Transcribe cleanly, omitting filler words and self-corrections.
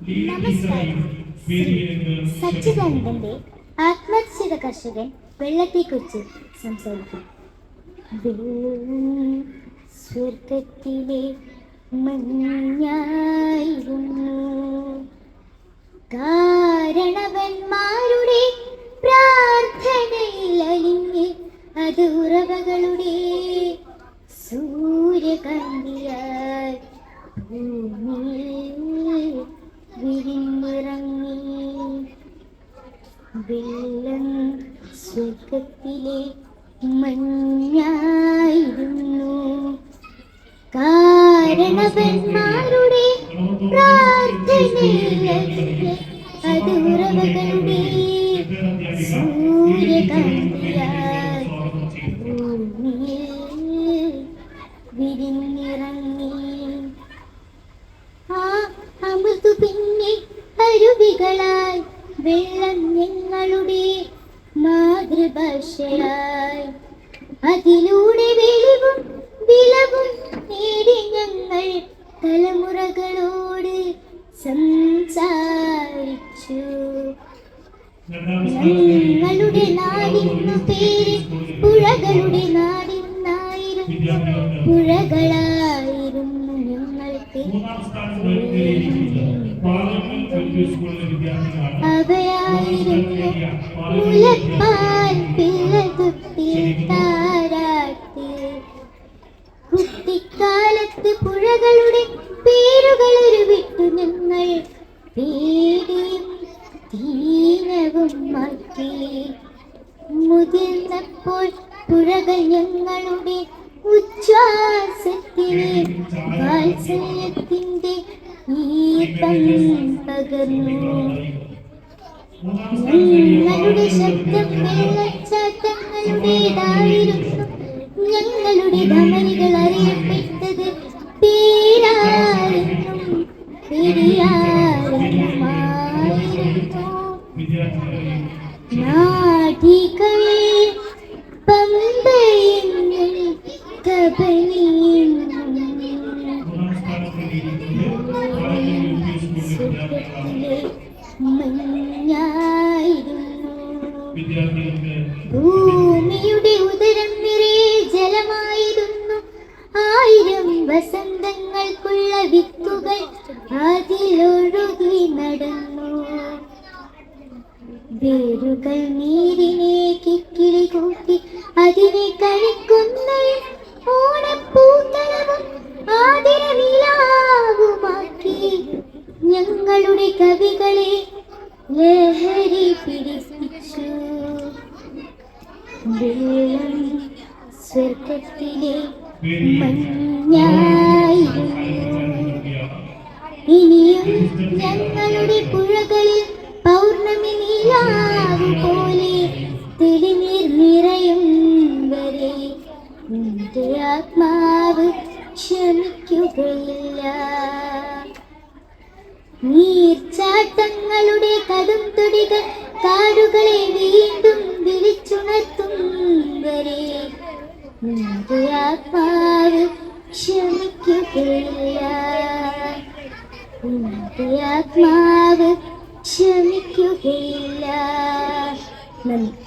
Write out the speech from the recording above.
നമസ്കാരം. സച്ചിദാനന്ദന്റെ ആത്മഹത്യ കർഷകൻ വെള്ളത്തെക്കുറിച്ച് സംസാരിക്കും. സ്വർഗത്തിലെ മഞ്ഞായിരുന്നു കാരണവന്മാരുടെ പ്രാർത്ഥനയിൽ അലിഞ്ഞ് അത് ഉറവകളുടെ സൂര്യകാന്തിയായി ഭൂമിയിൽ വിരിഞ്ഞിറങ്ങി. വെള്ളം സ്വർഗത്തിലെ മഞ്ഞായിരുന്നു കാരണവന്മാരുടെ പ്രാർത്ഥനയിൽ അത് ഉറവകളുടെ സൂര്യകാന്തിയായി ഭൂമിയിൽ വിരിഞ്ഞിറങ്ങി. ആ അമൃതു പിന്നെ അരുവികളായി വെള്ളം ഞങ്ങളുടെ മാതൃഭാഷയായി അതിലൂടെ വെളിവും വിളവും നേടി ഞങ്ങൾ തലമുറകളോട് സംസാരിച്ചു. ഞങ്ങളുടെ നാടിന്നു പേര് പുഴകളുടെ നാടിന്നായിരുന്നു. പുഴകളായിരുന്നു ഞങ്ങൾക്ക് അവയായിരുന്നു മുലപ്പാൽ പിള്ളതുപ്പിൽ താരാട്ട്. കുട്ടിക്കാലത്ത് പുഴകളുടെ പേരുകൾ ഉരുവിട്ടു ഞങ്ങൾ പേടിയും ദീനവും മാറ്റി. മുതിർന്നപ്പോൾ പുഴകൾ ഞങ്ങളുടെ ഉച്ഛ്വാസത്തിന് വാത്സല്യത്തിന്റെ ഈപ്പം പകർന്നു. ഞങ്ങളുടെ ശബ്ദം വെള്ളച്ചാട്ടങ്ങളുടേതായിരുന്നു. ഞങ്ങളുടെ ധമനികൾ അറിയപ്പെട്ടത് പേരാരെന്നും പെരിയാരെന്നുമായിരുന്നു. നാടികളെ പമ്പയെന്നും കബനിയും സ്വർഗത്തിലെ മഞ്ഞായിരുന്നു. ഭൂമിയുടെ ഉദരം നിറയെ ജലമായിരുന്നു. 1000 വസന്തങ്ങൾക്കുള്ള വിത്തുകൾ അതിലൊഴുകി നടന്നു. വേരുകൾ നീരിനെ കിക്കിളി കൂട്ടി അതിനെ കഴിക്കുന്ന ഓണപ്പൂത്തലവും ആതിരനിലാവുമാക്കി. ഞങ്ങളുടെ കവികളെ ലഹരി പിടിപ്പിച്ചു. വെള്ളം സ്വർഗത്തിലെ മഞ്ഞായിരുന്നു. ഇനിയും ഞങ്ങളുടെ പുഴകളിൽ പൗർണമി നീലാവ് പോലെ തെളിനീർ നിറയും വരെ നിന്റെ ആത്മാവ് ക്ഷമിക്കുകയില്ല. നീർച്ചാട്ടങ്ങളുടെ കടും തൊടികൾ കാടുകളെ വീണ്ടും വിളിച്ചുണർത്തും വരെ നിന്റെ ആത്മാവ് ക്ഷമിക്കുകയില്ല. നിന്റെ ആത്മാവ് ക്ഷമിക്കുകയില്ല. നന്ദി.